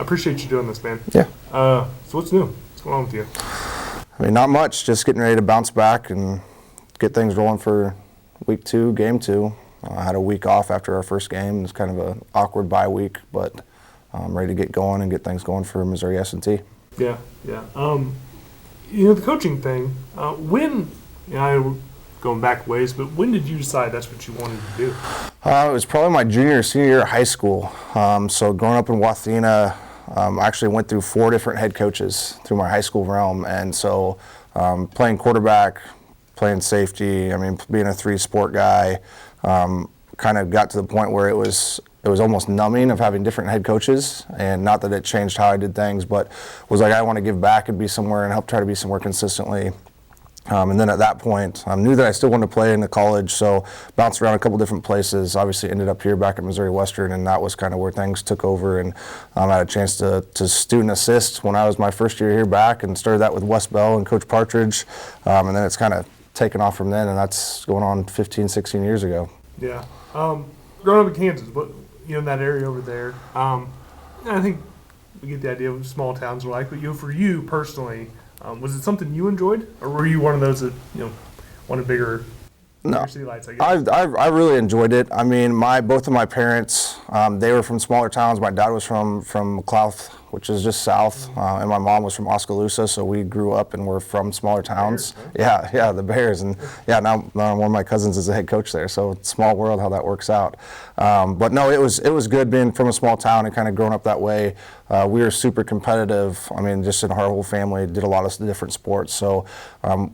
I appreciate you doing this, man. Yeah. So what's new? What's going on with you? I mean, not much. Just getting ready to bounce back and get things rolling for week 2, game 2. I had a week off after our first game. It's kind of an awkward bye week, but I'm ready to get going and get things going for Missouri S&T. Yeah. The coaching thing, when, going back ways, but when did you decide that's what you wanted to do? It was probably my junior or senior year of high school. So growing up in Wathena, I actually went through 4 different head coaches through my high school realm. And so playing quarterback, playing safety, being a 3-sport guy, kind of got to the point where it was almost numbing of having different head coaches, and not that it changed how I did things, but was like, I want to give back and be somewhere and help try to be somewhere consistently. And then at that point, I knew that I still wanted to play in the college, so bounced around a couple different places. Obviously ended up here back at Missouri Western, and that was kind of where things took over. And I had a chance to student assist when I was my first year here back, and started that with Wes Bell and Coach Partridge. And then it's kind of taken off from then, and that's going on 15, 16 years ago. Yeah. Growing up in Kansas, in that area over there, I think we get the idea of what small towns are like, but for you personally, was it something you enjoyed, or were you one of those that wanted bigger city lights? I guess. I really enjoyed it. Both of my parents, they were from smaller towns. My dad was from McLouth, which is just south, and my mom was from Oskaloosa, so we grew up and were from smaller towns. Bears, huh? Yeah, the Bears, and now one of my cousins is a head coach there, so it's a small world how that works out. But no, it was good being from a small town and kind of growing up that way. We were super competitive. Just in our whole family, did a lot of different sports, so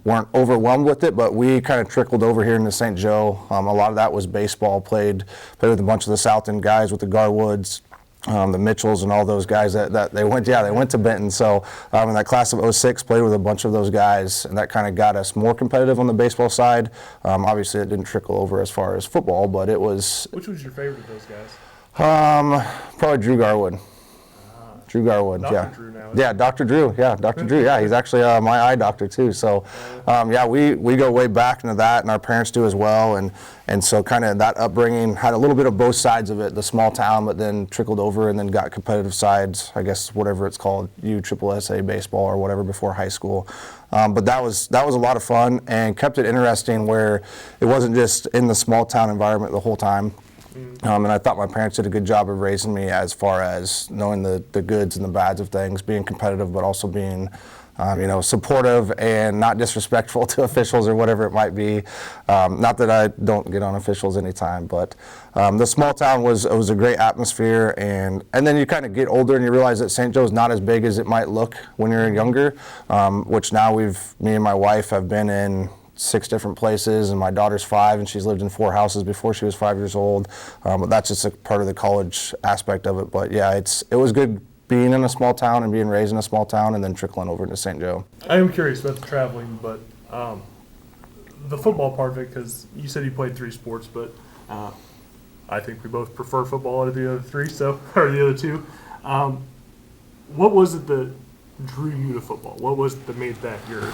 weren't overwhelmed with it, but we kind of trickled over here into St. Joe. A lot of that was baseball. Played with a bunch of the South End guys, with the Garwoods, the Mitchells, and all those guys that they went to Benton. So in that class of 06, played with a bunch of those guys, and that kind of got us more competitive on the baseball side. Obviously, it didn't trickle over as far as football, but it was. Which was your favorite of those guys? Probably Drew Garwood. Drew Garwood, Dr. Drew now. Yeah, Dr. Drew. Yeah, Dr. Drew. Yeah, he's actually my eye doctor too. So, we go way back into that, and our parents do as well. And so kind of that upbringing had a little bit of both sides of it, the small town, but then trickled over and then got competitive sides, I guess whatever it's called, USSSA baseball or whatever before high school. But that was a lot of fun and kept it interesting where it wasn't just in the small town environment the whole time. And I thought my parents did a good job of raising me as far as knowing the goods and the bads of things, being competitive, but also being, supportive and not disrespectful to officials or whatever it might be. Not that I don't get on officials anytime, but the small town was a great atmosphere. And then you kind of get older and you realize that St. Joe's not as big as it might look when you're younger, which now me and my wife have been in 6 different places, and my daughter's 5, and she's lived in 4 houses before she was 5 years old. But that's just a part of the college aspect of it. But yeah, it was good being in a small town and being raised in a small town and then trickling over to St. Joe. I am curious about the traveling, but the football part of it, because you said you played 3 sports, but I think we both prefer football out of the other 3, or the other 2. What was it that drew you to football? What was it that made that your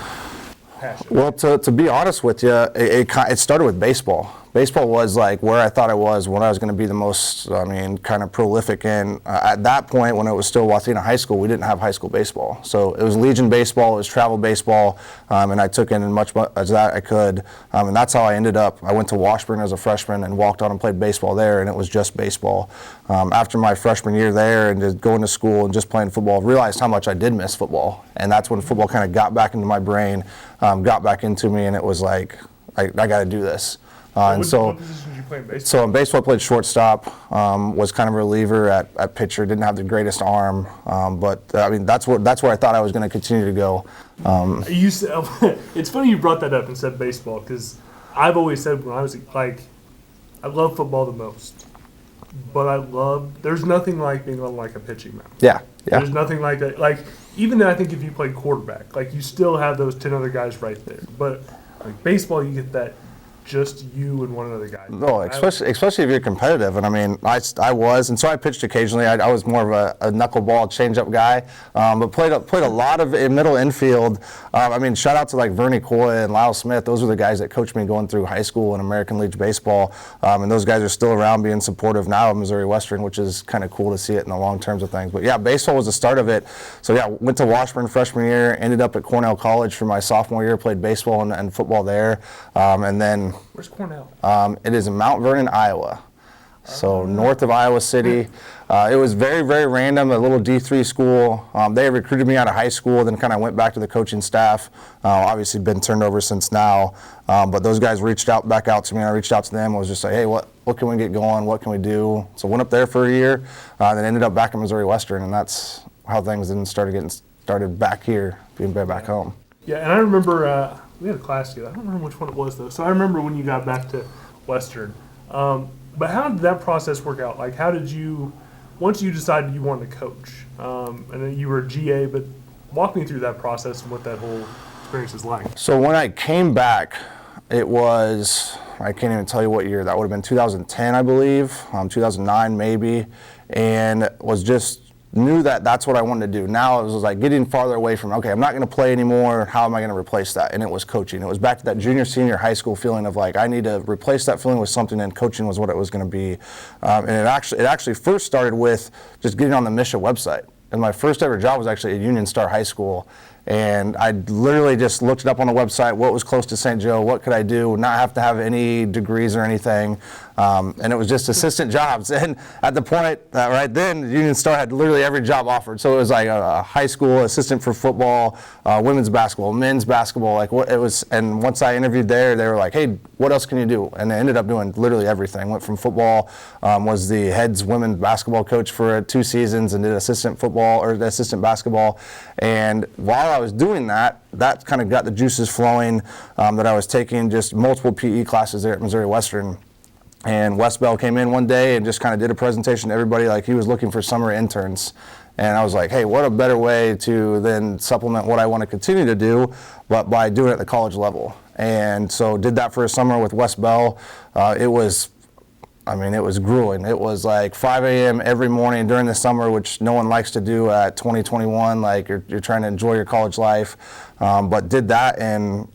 passion? Well, to be honest with you, it started with baseball. Baseball was like where I thought I was when I was going to be the most, kind of prolific. And at that point, when it was still Wathena High School, we didn't have high school baseball. So it was Legion baseball, it was travel baseball, and I took in as much as that I could. And that's how I ended up. I went to Washburn as a freshman and walked on and played baseball there, and it was just baseball. After my freshman year there and just going to school and just playing football, realized how much I did miss football. And that's when football kind of got back into my brain, got back into me, and it was like, I got to do this. What position did you play in baseball? So in baseball, I played shortstop, was kind of a reliever at pitcher, didn't have the greatest arm, but that's where I thought I was going to continue to go. It's funny you brought that up and said baseball, because I've always said when I was I love football the most, but there's nothing like being on like a pitching mound. Yeah. There's nothing like that. Like, even I think if you played quarterback, like you still have those 10 other guys right there, but like baseball, you get that just you and one other guy? No, especially if you're competitive, and I mean, I was, and so I pitched occasionally. I was more of a knuckleball change-up guy, but played a lot of middle infield. I mean, shout out to like Vernie Coy and Lyle Smith. Those were the guys that coached me going through high school and American League baseball, and those guys are still around, being supportive now of Missouri Western, which is kind of cool to see it in the long terms of things. But yeah, baseball was the start of it. So yeah, went to Washburn freshman year, ended up at Cornell College for my sophomore year, played baseball and football there, and then. Where's Cornell? It is in Mount Vernon, Iowa. So north of Iowa City. It was very, very random, a little D3 school. They recruited me out of high school, then kind of went back to the coaching staff. Obviously been turned over since now. But those guys reached back out to me, and I reached out to them. I was just like, hey, what can we get going? What can we do? So went up there for a year, then ended up back in Missouri Western, and that's how things then started back here, being back home. Yeah, and I remember we had a class together. I don't remember which one it was, though. So I remember when you got back to Western. But how did that process work out? Like, how did you, once you decided you wanted to coach, and then you were a GA, but walk me through that process and what that whole experience is like. So when I came back, it was, I can't even tell you what year, that would have been 2010, I believe, 2009 maybe, and was just knew that that's what I wanted to do. Now it was like getting farther away from, okay, I'm not going to play anymore. How am I going to replace that? And it was coaching. It was back to that junior, senior high school feeling of like, I need to replace that feeling with something, and coaching was what it was going to be. And it actually first started with just getting on the Misha website. And my first ever job was actually at Union Star High School. And I literally just looked it up on the website, what was close to St. Joe, what could I do, not have to have any degrees or anything. And it was just assistant jobs. And at the point, right then, Union Star had literally every job offered. So it was like a high school assistant for football, women's basketball, men's basketball, like what it was. And once I interviewed there, they were like, hey, what else can you do? And I ended up doing literally everything. Went from football, was the head's women's basketball coach for 2 seasons, and did assistant football or assistant basketball. And while I was doing that kind of got the juices flowing, that I was taking just multiple PE classes there at Missouri Western. And Wes Bell came in one day and just kind of did a presentation to everybody like he was looking for summer interns. And I was like, hey, what a better way to then supplement what I want to continue to do, but by doing it at the college level. And so did that for a summer with Wes Bell. It was grueling. It was like 5 a.m. every morning during the summer, which no one likes to do at 2021. Like you're trying to enjoy your college life, but did that and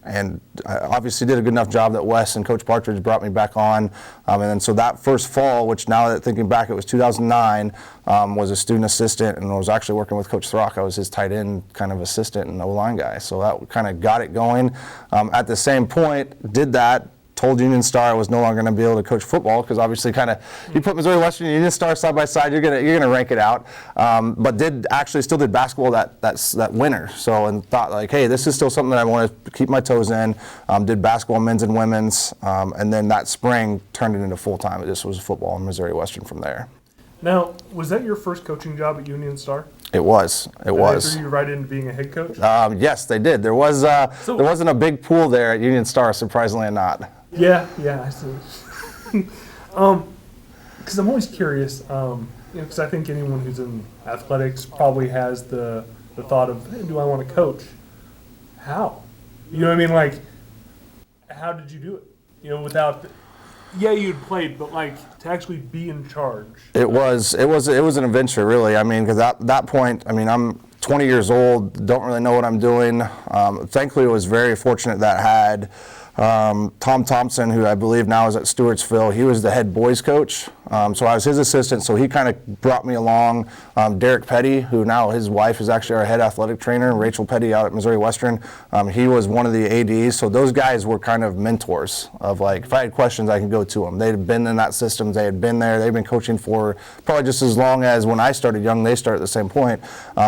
I obviously did a good enough job that Wes and Coach Partridge brought me back on. And then so that first fall, which now that thinking back, it was 2009, was a student assistant, and I was actually working with Coach Throck. I was his tight end kind of assistant and O-line guy. So that kind of got it going. At the same point, did that. Told Union Star I was no longer going to be able to coach football, because obviously kind of you put Missouri Western and Union Star side by side, you're gonna rank it out. But still did basketball that winter. So and thought like, hey, this is still something that I want to keep my toes in. Did basketball, men's and women's, and then that spring turned it into full time. It just was football in Missouri Western from there. Now, was that your first coaching job at Union Star? It was. It was. Did they threw you right into being a head coach? Yes, they did. There wasn't a big pool there at Union Star, surprisingly not. Yeah, I see. Because I'm always curious, because I think anyone who's in athletics probably has the thought of, hey, do I want to coach? How? You know what I mean? Like, how did you do it? You know, without, you'd played, but like to actually be in charge. It was an adventure, really. I mean, because at that point, I mean, I'm 20 years old, don't really know what I'm doing. Thankfully, I was very fortunate that I had Tom Thompson, who I believe now is at Stewartsville. He was the head boys coach, so I was his assistant, so he kind of brought me along. Derek Petty, who now his wife is actually our head athletic trainer, Rachel Petty out at Missouri Western. He was one of the ADs, so those guys were kind of mentors of like, if I had questions, I could go to them. They had been in that system, they had been there, they've been coaching for probably just as long as when I started young, they started at the same point.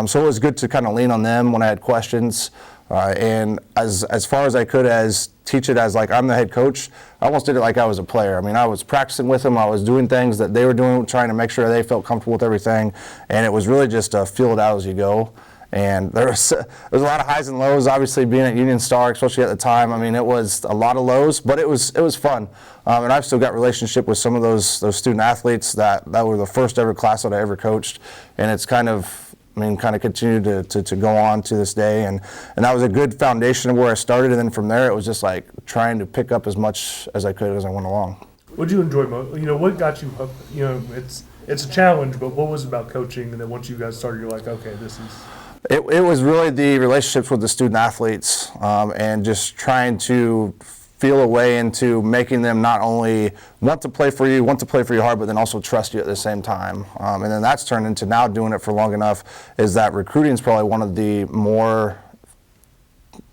So it was good to kind of lean on them when I had questions. And as far as I could as teach it as like I'm the head coach, I almost did it like I was a player. I mean, I was practicing with them, I was doing things that they were doing, trying to make sure they felt comfortable with everything, and it was really just feel it out as you go. And there was a lot of highs and lows, obviously being at Union Star, especially at the time. I mean, it was a lot of lows, but it was fun. And I've still got relationship with some of those student athletes that were the first ever class that I ever coached, and it's kind of I mean, kind of continued to go on to this day, and that was a good foundation of where I started, and then from there it was just like trying to pick up as much as I could as I went along. What did you enjoy most? What got you hooked? It's a challenge, but what was it about coaching? And then once you guys started, you're like, okay, this is. It was really the relationships with the student athletes, and just trying to feel a way into making them not only want to play for you hard, but then also trust you at the same time. And then that's turned into now doing it for long enough is that recruiting is probably one of the more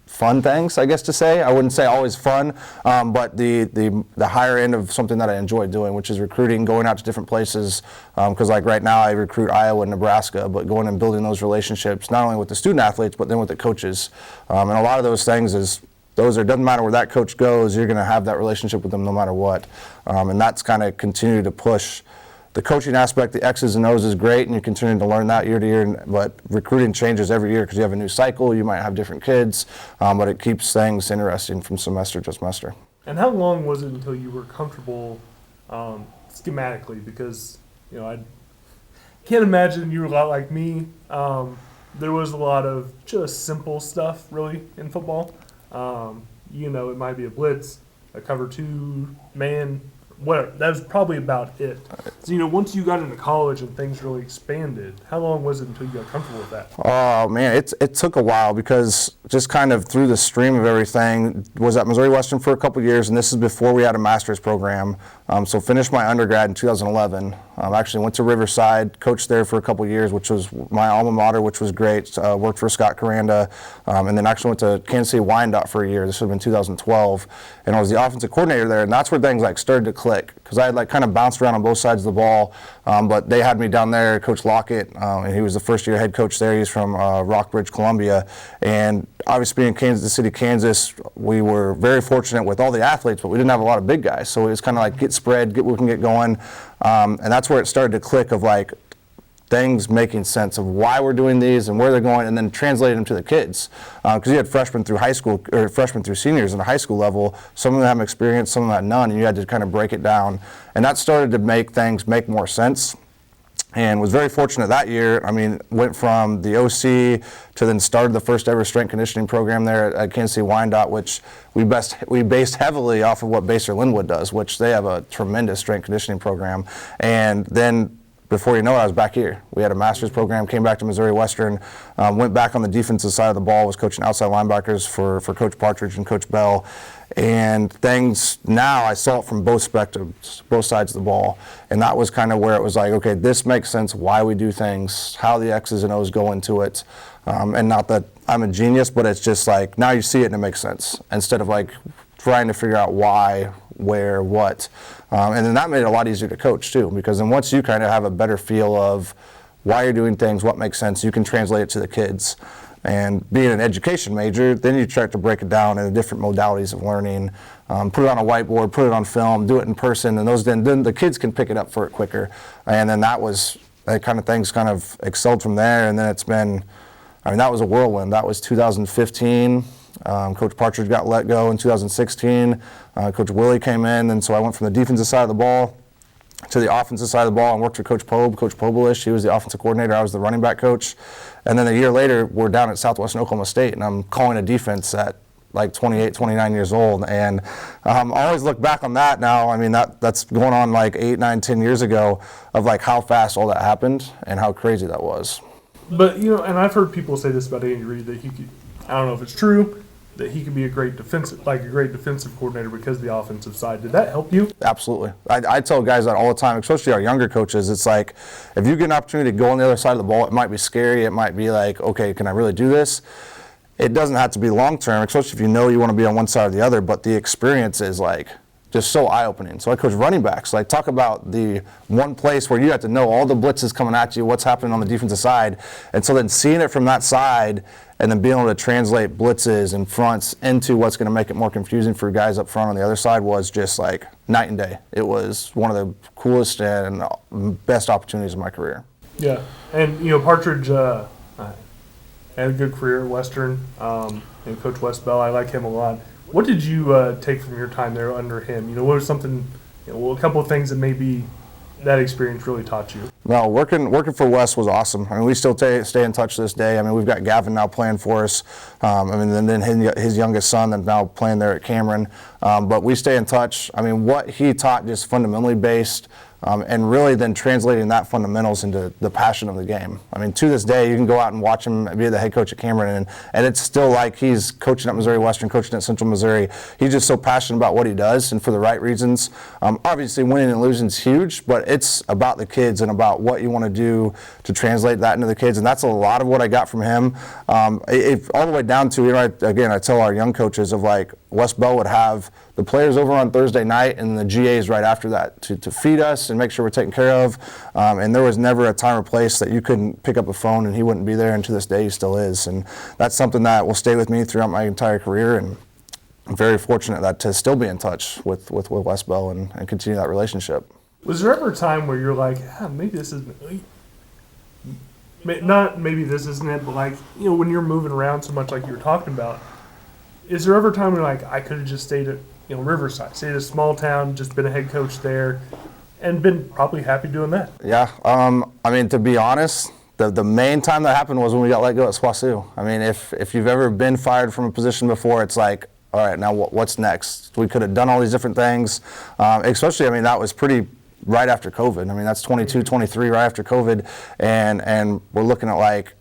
fun things, I guess to say. I wouldn't say always fun, but the higher end of something that I enjoy doing, which is recruiting, going out to different places. Because like right now I recruit Iowa and Nebraska, but going and building those relationships, not only with the student athletes, but then with the coaches. And a lot of those things doesn't matter where that coach goes, you're going to have that relationship with them no matter what. And that's kind of continue to push the coaching aspect. The X's and O's is great, and you continue to learn that year to year, but recruiting changes every year because you have a new cycle, you might have different kids, but it keeps things interesting from semester to semester. And how long was it until you were comfortable schematically? Because, I can't imagine you were a lot like me. There was a lot of just simple stuff, really, in football. It might be a blitz, a cover two, man, whatever. That was probably about it. So, once you got into college and things really expanded, how long was it until you got comfortable with that? Oh, man, it took a while because just kind of through the stream of everything, was at Missouri Western for a couple years, and this is before we had a master's program. So finished my undergrad in 2011. Actually went to Riverside, coached there for a couple years, which was my alma mater, which was great. Worked for Scott Coranda, and then actually went to Kansas City Wyandotte for a year. This would have been 2012, and I was the offensive coordinator there, and that's where things like started to click because I had like kind of bounced around on both sides of the ball, but they had me down there, Coach Lockett, and he was the first year head coach there. He's from Rockbridge, Columbia, and obviously being Kansas City, Kansas, we were very fortunate with all the athletes, but we didn't have a lot of big guys, so it was kind of like get spread, we can get going, and that's where it started to click of like things making sense of why we're doing these and where they're going, and then translate them to the kids. Because you had freshmen through high school, or freshmen through seniors in the high school level. Some of them have experience, some of them had none, and you had to kind of break it down. And that started to make things make more sense. And was very fortunate that year. I mean, went from the OC to then started the first ever strength conditioning program there at Kansas City Wyandotte, which we based heavily off of what Baser Linwood does, which they have a tremendous strength conditioning program. And then before you know it, I was back here. We had a master's program, came back to Missouri Western, went back on the defensive side of the ball, was coaching outside linebackers for Coach Partridge and Coach Bell. And things now, I saw it from both spectrums, both sides of the ball. And that was kind of where it was like, okay, this makes sense, why we do things, how the X's and O's go into it. And not that I'm a genius, but it's just like, now you see it and it makes sense. Instead of like trying to figure out why, where, what. And then that made it a lot easier to coach too, because then once you kind of have a better feel of why you're doing things, what makes sense, you can translate it to the kids. And being an education major, then you start to break it down into different modalities of learning, put it on a whiteboard, put it on film, do it in person, and then the kids can pick it up for it quicker. And then that kind of things kind of excelled from there. And then it's been, that was a whirlwind. That was 2015. Coach Partridge got let go in 2016. Coach Willie came in, and so I went from the defensive side of the ball to the offensive side of the ball and worked for Coach Pobolish. He was the offensive coordinator. I was the running back coach. And then a year later, we're down at Southwestern Oklahoma State, and I'm calling a defense at like 28, 29 years old. And I always look back on that now. I mean, that's going on like 8, 9, 10 years ago of like how fast all that happened and how crazy that was. But, and I've heard people say this about Andy Reid, that he could, I don't know if it's true, that he could be a great defensive coordinator because of the offensive side. Did that help you? Absolutely. I tell guys that all the time, especially our younger coaches. It's like, if you get an opportunity to go on the other side of the ball, it might be scary. It might be like, okay, can I really do this? It doesn't have to be long term, especially if you know you want to be on one side or the other, but the experience is like just so eye-opening. So I coach running backs. Like, talk about the one place where you have to know all the blitzes coming at you, what's happening on the defensive side. And so then seeing it from that side and then being able to translate blitzes and fronts into what's going to make it more confusing for guys up front on the other side was just like night and day. It was one of the coolest and best opportunities of my career. Yeah. And, Partridge had a good career at Western, and Coach West Bell, I like him a lot. What did you take from your time there under him? What was something, a couple of things that maybe that experience really taught you? No, working for Wes was awesome. I mean, we still stay in touch to this day. I mean, we've got Gavin now playing for us. I mean, and then his youngest son that's now playing there at Cameron. But we stay in touch. I mean, what he taught just fundamentally based, and really then translating that fundamentals into the passion of the game. I mean, to this day, you can go out and watch him be the head coach at Cameron, and it's still like he's coaching at Missouri Western, coaching at Central Missouri. He's just so passionate about what he does, and for the right reasons. Obviously, winning and losing is huge, but it's about the kids and about what you want to do to translate that into the kids, and that's a lot of what I got from him. All the way down to, again, I tell our young coaches of like, Wes Bell would have the players over on Thursday night and the GAs right after that to feed us and make sure we're taken care of. And there was never a time or place that you couldn't pick up a phone and he wouldn't be there, and to this day he still is. And that's something that will stay with me throughout my entire career, and I'm very fortunate that to still be in touch with Wes Bell and continue that relationship. Was there ever a time where you're like, maybe this isn't it, but like, when you're moving around so much like you were talking about, is there ever a time where like, I could have just stayed at Riverside, stayed at a small town, just been a head coach there, and been probably happy doing that? Yeah, I mean, to be honest, the main time that happened was when we got let go at SWASU. I mean, if you've ever been fired from a position before, it's like, all right, now what's next? We could have done all these different things, especially, I mean, that was pretty right after COVID. I mean, that's 22, 23, right after COVID, and we're looking at like,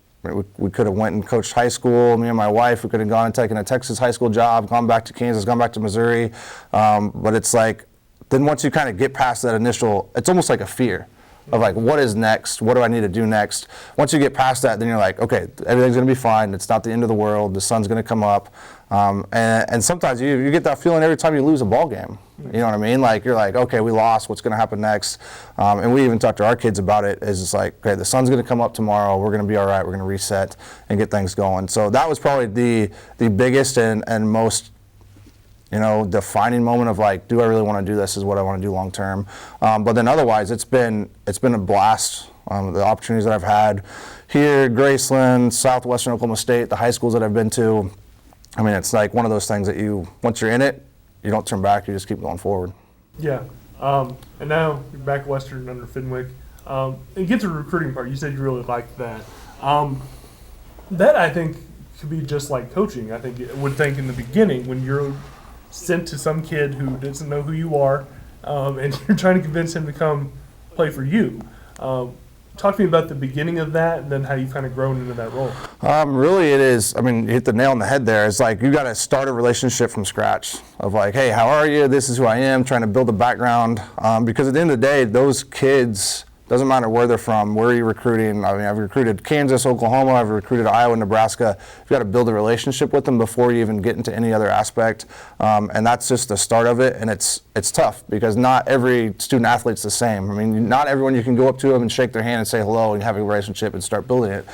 we could have went and coached high school. Me and my wife, we could have gone and taken a Texas high school job, gone back to Kansas, gone back to Missouri. But it's like, then once you kind of get past that initial, it's almost like a fear of like, what is next? What do I need to do next? Once you get past that, then you're like, okay, everything's going to be fine. It's not the end of the world. The sun's going to come up. And sometimes you get that feeling every time you lose a ball game. You know what I mean? Like, you're like, okay, we lost. What's going to happen next? And we even talk to our kids about it. It's like, okay, the sun's going to come up tomorrow. We're going to be all right. We're going to reset and get things going. So that was probably the biggest and most, defining moment of like, do I really want to do this? Is what I want to do long term. But then otherwise, it's been a blast. The opportunities that I've had here, Graceland, Southwestern Oklahoma State, the high schools that I've been to. I mean, it's like one of those things that once you're in it, you don't turn back. You just keep going forward. Yeah. And now you're back at Western under Fenwick. And get to the recruiting part. You said you really liked that. That I think could be just like coaching. I would think in the beginning when you're sent to some kid who doesn't know who you are, and you're trying to convince him to come play for you. Talk to me about the beginning of that and then how you've kind of grown into that role. Really it is, I mean, you hit the nail on the head there. It's like you got to start a relationship from scratch of like, hey, how are you? This is who I am, trying to build a background. Because at the end of the day, those kids, doesn't matter where they're from, where are you recruiting. I mean, I've recruited Kansas, Oklahoma, I've recruited Iowa, Nebraska. You've got to build a relationship with them before you even get into any other aspect. And that's just the start of it. And it's tough because not every student athlete's the same. I mean, not everyone you can go up to them and shake their hand and say hello and have a relationship and start building it.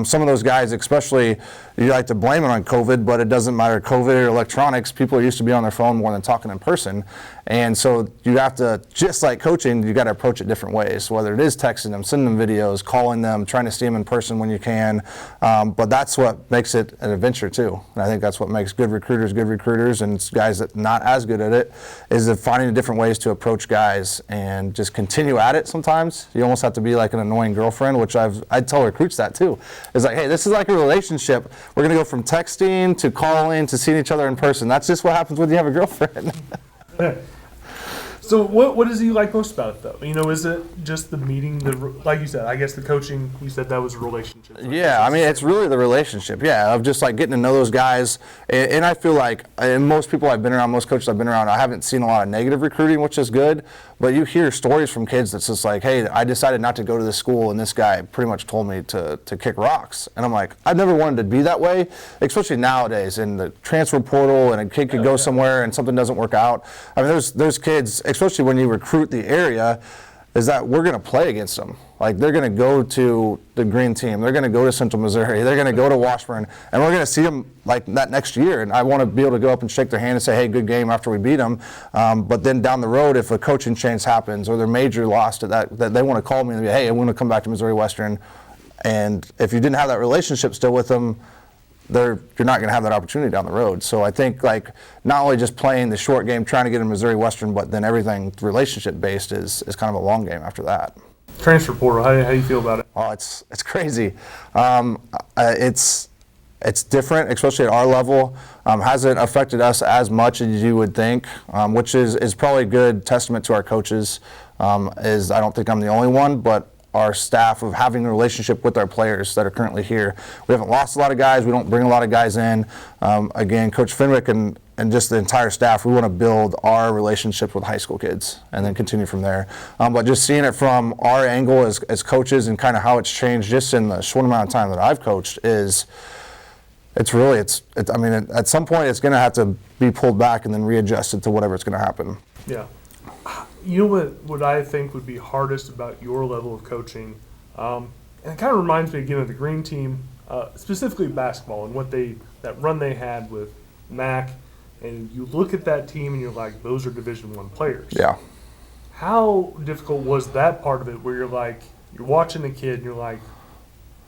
Some of those guys, especially, you like to blame it on COVID, but it doesn't matter. COVID or electronics, people are used to be on their phone more than talking in person. And so you have to, just like coaching, you got to approach it different ways, whether it is texting them, sending them videos, calling them, trying to see them in person when you can. But that's what makes it an adventure too. And I think that's what makes good recruiters, and guys that not as good at it, is finding different ways to approach guys and just continue at it sometimes. You almost have to be like an annoying girlfriend, which I'd tell recruits that too. It's like, hey, this is like a relationship. We're going to go from texting to calling to seeing each other in person. That's just what happens when you have a girlfriend. So what is he like most about it, though? Is it just the meeting, like you said, I guess the coaching, you said that was a relationship. Right? Yeah, I mean, it's really the relationship, of just like getting to know those guys. And I feel like, and most people I've been around, most coaches I've been around, I haven't seen a lot of negative recruiting, which is good. But you hear stories from kids that's just like, hey, I decided not to go to this school, and this guy pretty much told me to kick rocks. And I'm like, I've never wanted to be that way, especially nowadays in the transfer portal, and a kid could go somewhere and something doesn't work out. I mean, there's kids, especially when you recruit the area, is that we're going to play against them. Like, they're going to go to the green team. They're going to go to Central Missouri. They're going to go to Washburn. And we're going to see them like that next year. And I want to be able to go up and shake their hand and say, hey, good game after we beat them. But then down the road, if a coaching change happens or their major lost at that they want to call me and be, hey, I want to come back to Missouri Western. And if you didn't have that relationship still with them, you're not going to have that opportunity down the road. So I think like not only just playing the short game, trying to get in Missouri Western, but then everything relationship based is kind of a long game after that. Transfer portal, how do you feel about it? Oh, it's crazy. It's different, especially at our level. Hasn't affected us as much as you would think, which is probably a good testament to our coaches. I don't think I'm the only one, but our staff of having a relationship with our players that are currently here. We haven't lost a lot of guys. We don't bring a lot of guys in. Again, Coach Fenwick and just the entire staff, we want to build our relationship with high school kids and then continue from there. But just seeing it from our angle as coaches and kind of how it's changed just in the short amount of time that I've coached is I mean, at some point it's going to have to be pulled back and then readjusted to whatever it's going to happen. Yeah. You know what I think would be hardest about your level of coaching, and it kind of reminds me again of the Green Team, specifically basketball and that run they had with Mac, and you look at that team and you're like, those are Division I players. Yeah. How difficult was that part of it where you're like, you're watching a kid and you're like,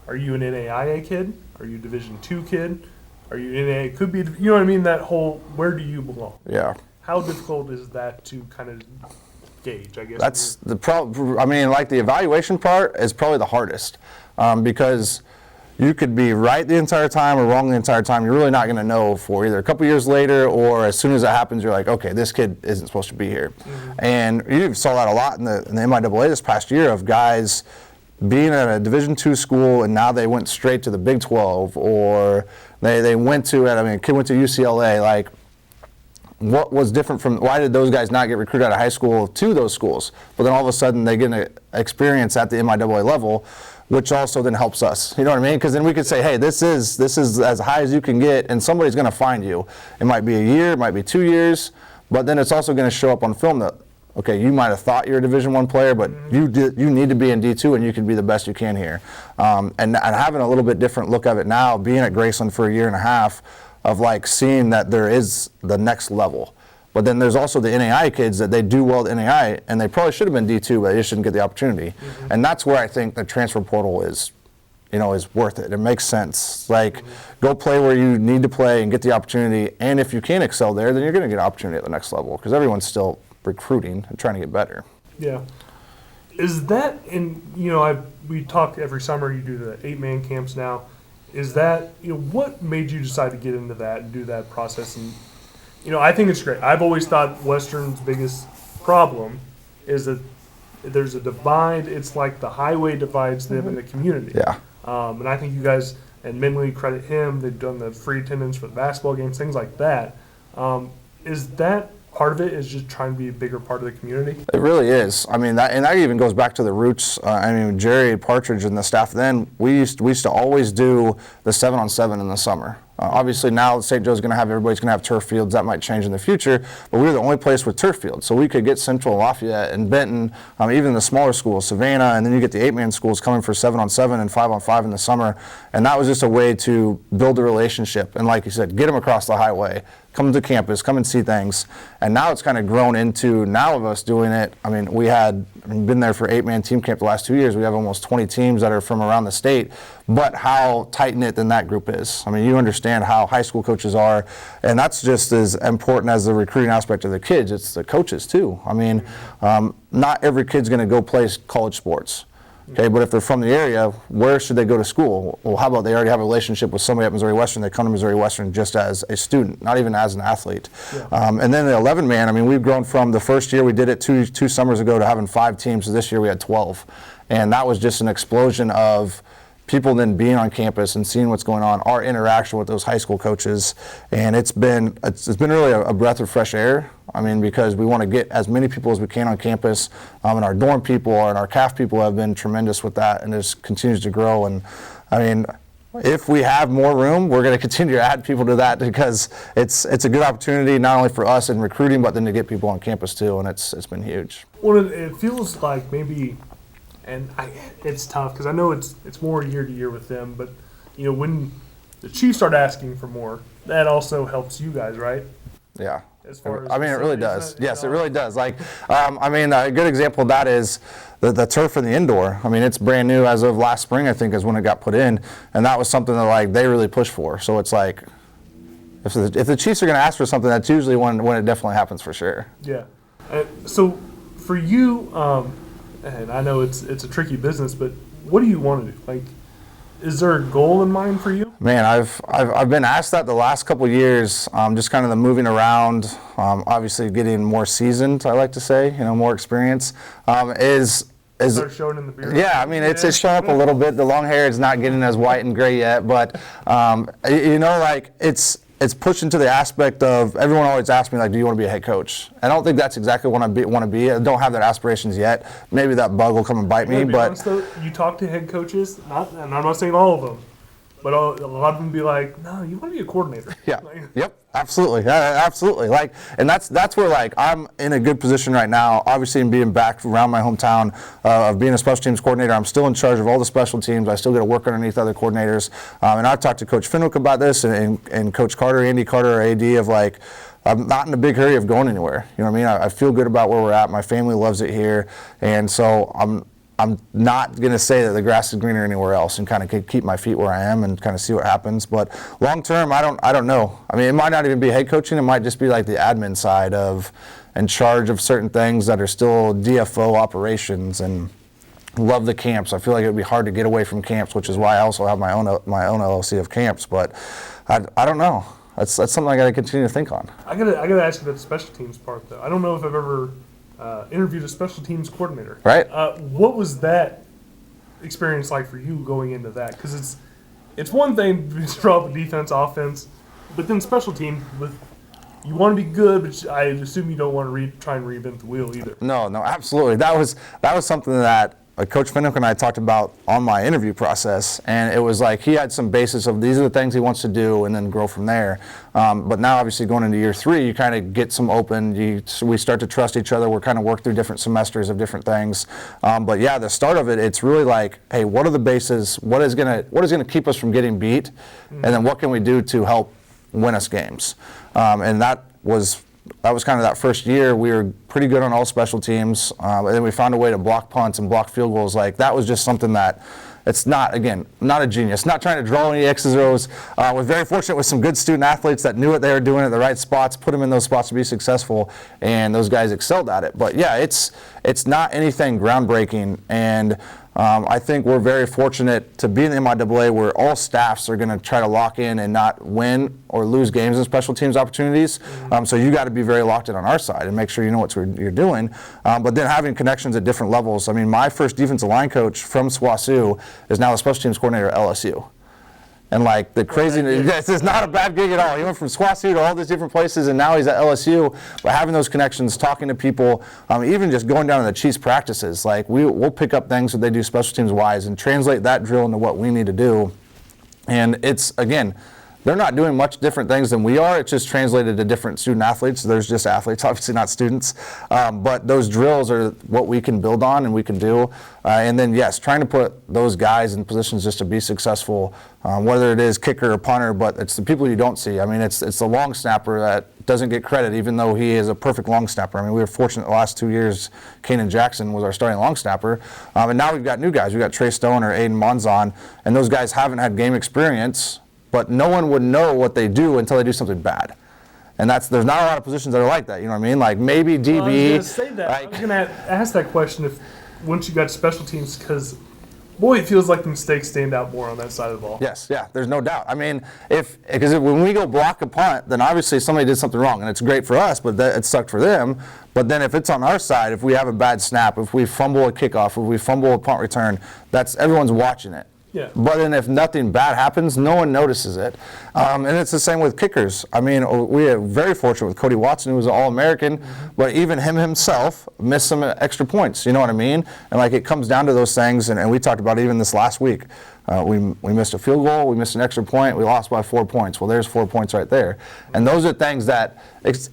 are you an NAIA kid? Are you a Division II kid? Are you NAIA? Could be, you know what I mean? That whole, where do you belong? Yeah. How difficult is that to kind of gauge, I guess? That's the problem. I mean, like the evaluation part is probably the hardest because you could be right the entire time or wrong the entire time. You're really not going to know for either a couple years later or as soon as it happens, you're like, okay, this kid isn't supposed to be here. Mm-hmm. And you saw that a lot in the MIAA this past year of guys being at a Division II school and now they went straight to the Big 12 or they went to, a kid went to UCLA, like, what was different from, why did those guys not get recruited out of high school to those schools? But then all of a sudden they get an experience at the MIAA level, which also then helps us. You know what I mean? Because then we could say, hey, this is as high as you can get, and somebody's going to find you. It might be a year, it might be 2 years, but then it's also going to show up on film that, okay, you might have thought you're a Division I player, but you need to be in D2 and you can be the best you can here. And having a little bit different look of it now, being at Graceland for a year and a half, of like seeing that there is the next level. But then there's also the NAI kids that they do well at NAI and they probably should have been D2, but they just didn't get the opportunity. Mm-hmm. And that's where I think the transfer portal is worth it. It makes sense. Like, go play where you need to play and get the opportunity. And if you can excel there, then you're going to get an opportunity at the next level because everyone's still recruiting and trying to get better. Yeah. Is that, and we talk every summer, you do the 8-man camps now. Is that, what made you decide to get into that and do that process? And, I think it's great. I've always thought Western's biggest problem is that there's a divide. It's like the highway divides them in the community. Yeah. And I think you guys, and Minley, credit him, they've done the free attendance for the basketball games, things like that. Is that part of it is just trying to be a bigger part of the community? It really is. I mean, that even goes back to the roots. Jerry Partridge and the staff then, we used to always do the 7-on-7 in the summer. Obviously now St. Joe's everybody's going to have turf fields. That might change in the future, but we were the only place with turf fields. So we could get Central, Lafayette, and Benton, even the smaller schools, Savannah, and then you get the 8-man schools coming for 7-on-7 and 5-on-5 in the summer. And that was just a way to build a relationship. And like you said, get them across the highway, come to campus, come and see things. And now it's kind of grown into now of us doing it. I mean, we had been there for 8-man team camp the last 2 years. We have almost 20 teams that are from around the state, but how tight-knit then that group is. I mean, you understand how high school coaches are, and that's just as important as the recruiting aspect of the kids. It's the coaches too. I mean, not every kid's going to go play college sports. Okay, but if they're from the area, where should they go to school? Well, how about they already have a relationship with somebody at Missouri Western? They come to Missouri Western just as a student, not even as an athlete. Yeah. And then the 11-man, we've grown from the first year we did it two summers ago to having 5 teams. So this year we had 12. And that was just an explosion of people then being on campus and seeing what's going on, our interaction with those high school coaches. And it's been really a breath of fresh air. Because we want to get as many people as we can on campus, and our dorm people and our CAF people have been tremendous with that, and it just continues to grow. And if we have more room, we're going to continue to add people to that because it's a good opportunity not only for us in recruiting, but then to get people on campus too, and it's been huge. Well, it feels like maybe, and it's tough because I know it's more year to year with them, but when the Chiefs start asking for more, that also helps you guys, right? Yeah. as far as I mean, it really facilities does. and Yes, it all? really does. Like, I mean, a good example of that is the turf in the indoor. I mean, it's brand new as of last spring, I think, is when it got put in, and that was something that like they really pushed for. So it's like, if the Chiefs are going to ask for something, that's usually when it definitely happens for sure. Yeah. So for you, and I know it's a tricky business, but what do you want to do? Like, is there a goal in mind for you? Man, I've been asked that the last couple of years, just kind of the moving around, obviously getting more seasoned, I like to say, more experience, Start showing in the beard. yeah, I mean, it's showing up a little bit. The long hair is not getting as white and gray yet, but, like, it's pushing to the aspect of, everyone always asks me, like, do you want to be a head coach? I don't think that's exactly what I want to be. I don't have that aspirations yet. Maybe that bug will come and bite me, To be but honest, though, you talk to head coaches, and I'm not saying all of them, but a lot of them be like, no, you want to be a coordinator. yeah, Like, yep, absolutely, absolutely. Like, and that's where like I'm in a good position right now. Obviously, in being back around my hometown of being a special teams coordinator, I'm still in charge of all the special teams. I still get to work underneath other coordinators, and I've talked to Coach Fenwick about this, and Coach Carter, Andy Carter, our AD, of like, I'm not in a big hurry of going anywhere. You know what I mean? I feel good about where we're at. My family loves it here, and so I'm not going to say that the grass is greener anywhere else, and kind of keep my feet where I am and kind of see what happens. But long term, I don't know. I mean, it might not even be head coaching. It might just be like the admin side of in charge of certain things that are still DFO operations, and love the camps. I feel like it would be hard to get away from camps, which is why I also have my own LLC of camps. But I don't know. That's something I got to continue to think on. I gotta ask you about the special teams part, though. I don't know if I've ever interviewed a special teams coordinator. Right. What was that experience like for you going into that? Because it's one thing to draw up a defense, offense, but then special teams you want to be good, but I assume you don't want to try and reinvent the wheel either. No, absolutely. That was something that Coach Fenwick and I talked about on my interview process, and it was like he had some basis of these are the things he wants to do, and then grow from there. But now, obviously, going into year 3, you kind of get some open. We start to trust each other. We're kind of work through different semesters of different things. But yeah, the start of it, it's really like, hey, what are the bases? What is gonna keep us from getting beat, and then what can we do to help win us games? And that was kind of that first year. We were pretty good on all special teams, and then we found a way to block punts and block field goals. Like, that was just something that it's not a genius, not trying to draw any X's or O's. We're very fortunate with some good student athletes that knew what they were doing at the right spots, put them in those spots to be successful, and those guys excelled at it. But yeah, it's not anything groundbreaking, and I think we're very fortunate to be in the MIAA where all staffs are going to try to lock in and not win or lose games in special teams opportunities. So you got to be very locked in on our side and make sure you know what you're doing. But then having connections at different levels. I mean, my first defensive line coach from SWASU is now the special teams coordinator at LSU. And like the crazy, this is not a bad gig at all. He went from SWASU to all these different places, and now he's at LSU. But having those connections, talking to people, even just going down to the Chiefs practices, like we'll pick up things that they do special teams wise and translate that drill into what we need to do. And it's, again, they're not doing much different things than we are. It's just translated to different student athletes. There's just athletes, obviously not students. But those drills are what we can build on and we can do. And then, yes, trying to put those guys in positions just to be successful, whether it is kicker or punter, but it's the people you don't see. I mean, it's the long snapper that doesn't get credit, even though he is a perfect long snapper. I mean, we were fortunate the last 2 years, Kanan Jackson was our starting long snapper. And now we've got new guys. We've got Trey Stone or Aiden Monzon, and those guys haven't had game experience, but no one would know what they do until they do something bad. And there's not a lot of positions that are like that, you know what I mean? Like maybe DB. Well, I was going to say that. I was going to ask that question if once you got special teams, because boy, it feels like the mistakes stand out more on that side of the ball. Yes, yeah, there's no doubt. I mean, because when we go block a punt, then obviously somebody did something wrong, and it's great for us, but it sucked for them. But then if it's on our side, if we have a bad snap, if we fumble a kickoff, if we fumble a punt return, everyone's watching it. Yeah. But then if nothing bad happens, no one notices it. And it's the same with kickers. I mean, we are very fortunate with Cody Watson, who was an All-American, but even him himself missed some extra points, you know what I mean? And like it comes down to those things, and we talked about it even this last week. We missed a field goal, we missed an extra point, we lost by 4 points. Well, there's 4 points right there. And those are things that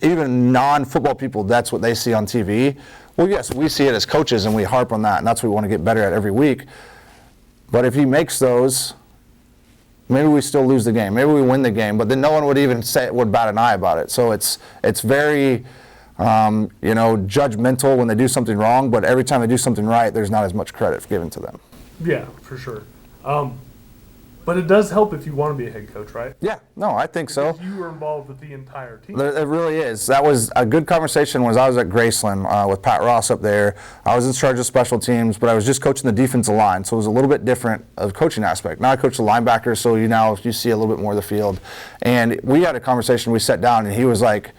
even non-football people, that's what they see on TV. Well, yes, we see it as coaches, and we harp on that, and that's what we want to get better at every week. But if he makes those, maybe we still lose the game, maybe we win the game, but then no one would even would bat an eye about it. So it's very judgmental when they do something wrong, but every time they do something right, there's not as much credit given to them. Yeah, for sure. But it does help if you want to be a head coach, right? Yeah, no, I think so. Because you were involved with the entire team. It really is. That was a good conversation when I was at Graceland with Pat Ross up there. I was in charge of special teams, but I was just coaching the defensive line, so it was a little bit different of coaching aspect. Now I coach the linebackers, so you see a little bit more of the field. And we had a conversation, we sat down, and he was like,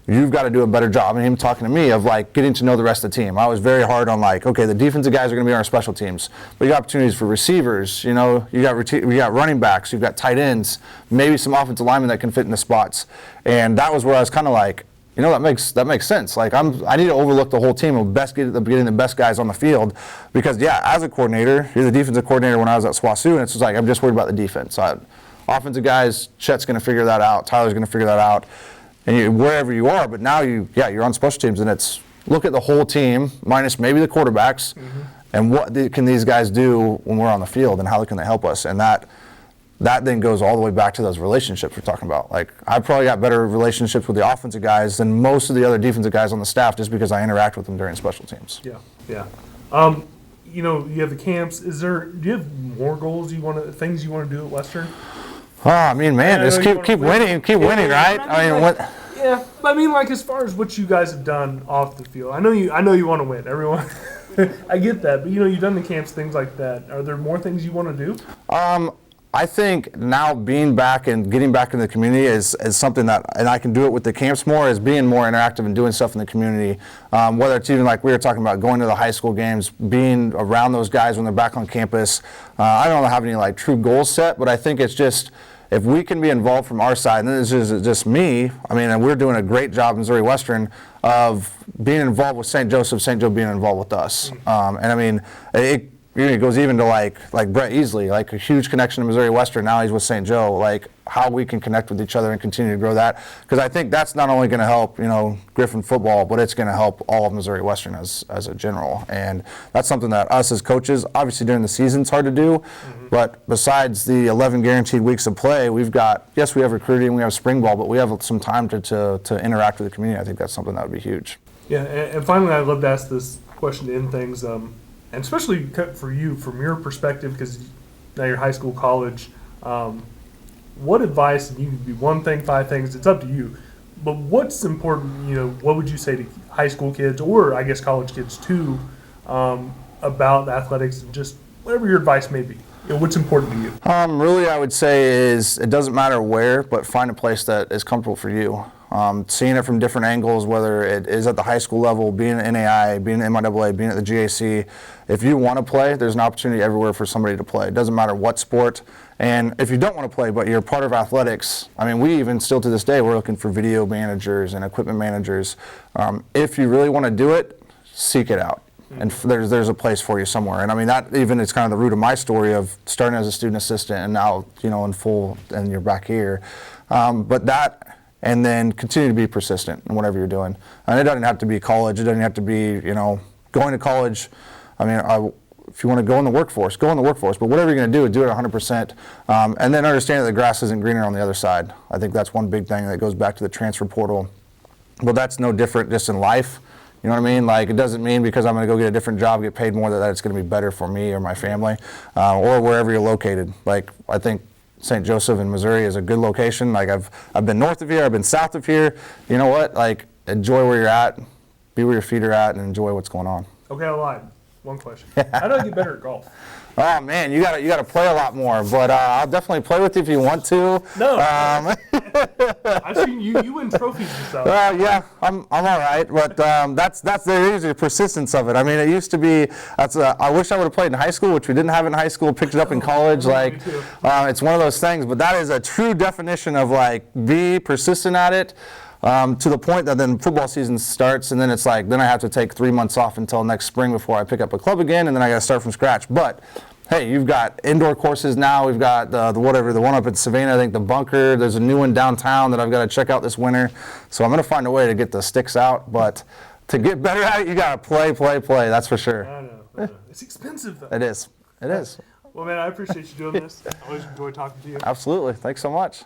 you've got to do a better job. And him talking to me of like getting to know the rest of the team. I was very hard on like, okay, the defensive guys are going to be on our special teams, but you got opportunities for receivers. You got running backs, you've got tight ends, maybe some offensive linemen that can fit in the spots. And that was where I was kind of like, that makes sense. Like I need to overlook the whole team of getting the best guys on the field, because as a coordinator, you're the defensive coordinator when I was at SWASU, and it's just like I'm just worried about the defense. Offensive guys, Chet's going to figure that out. Tyler's going to figure that out. And wherever you are, but now you're on special teams, and it's look at the whole team minus maybe the quarterbacks, and what can these guys do when we're on the field, and how can they help us? And that then goes all the way back to those relationships we're talking about. Like I probably got better relationships with the offensive guys than most of the other defensive guys on the staff, just because I interact with them during special teams. Yeah. You have the camps. Do you have more goals things you want to do at Western? Oh, I mean, man, just keep winning, right? I mean, what? Yeah, but I mean, like as far as what you guys have done off the field, I know you want to win. Everyone, I get that, but you've done the camps, things like that. Are there more things you want to do? I think now being back and getting back in the community is something that, and I can do it with the camps more, is being more interactive and doing stuff in the community. Whether it's even like we were talking about going to the high school games, being around those guys when they're back on campus. I don't have any like true goals set, but I think it's just, if we can be involved from our side, and this is just me, I mean, and we're doing a great job in Missouri Western of being involved with St. Joseph, St. Joe being involved with us. And I mean, it goes even to like Brett Easley, like a huge connection to Missouri Western. Now he's with St. Joe. Like how we can connect with each other and continue to grow that, because I think that's not only going to help Griffin football, but it's going to help all of Missouri Western as a general. And that's something that us as coaches, obviously during the season, it's hard to do. But besides the 11 guaranteed weeks of play, we have recruiting, we have spring ball, but we have some time to interact with the community. I think that's something that would be huge. Yeah, and finally, I'd love to ask this question to end things. And especially for you, from your perspective, because now you're high school, college, what advice, and you can do one thing, 5 things, it's up to you, but what's important, what would you say to high school kids, or I guess college kids too, about athletics, and just whatever your advice may be? What's important to you? Really, I would say is it doesn't matter where, but find a place that is comfortable for you. Seeing it from different angles, whether it is at the high school level, being at NAI, being at MIAA, being at the GAC. If you want to play, there's an opportunity everywhere for somebody to play. It doesn't matter what sport. And if you don't want to play, but you're part of athletics, I mean, we even still to this day, we're looking for video managers and equipment managers. If you really want to do it, seek it out. And there's a place for you somewhere. And I mean, that even is kind of the root of my story of starting as a student assistant and now, in full, and you're back here. And then continue to be persistent in whatever you're doing. And it doesn't have to be college. It doesn't have to be, going to college. I mean, if you want to go in the workforce, go in the workforce. But whatever you're going to do it 100%. And then understand that the grass isn't greener on the other side. I think that's one big thing that goes back to the transfer portal. But that's no different just in life. You know what I mean? Like, it doesn't mean because I'm going to go get a different job, get paid more, that it's going to be better for me or my family, or wherever you're located. Like, I think St. Joseph in Missouri is a good location. Like, I've been north of here, I've been south of here. You know what? Like, enjoy where you're at, be where your feet are at, and enjoy what's going on. Okay, I lied. One question. How do I get better at golf? Oh man, you gotta play a lot more. But I'll definitely play with you if you want to. No. I've seen you win trophies and stuff. Yeah, I'm all right. But that's the persistence of it. I mean, it used to be. I wish I would have played in high school, which we didn't have in high school. Picked it up in college. Like, it's one of those things. But that is a true definition of like be persistent at it. To the point that then football season starts, and then it's like, then I have to take 3 months off until next spring before I pick up a club again, and then I got to start from scratch. But hey, you've got indoor courses now. We've got the one up in Savannah, I think the Bunker. There's a new one downtown that I've got to check out this winter. So I'm going to find a way to get the sticks out. But to get better at it, you got to play. That's for sure. I know. It's expensive though. It is. Well, man, I appreciate you doing this. I always enjoy talking to you. Absolutely. Thanks so much.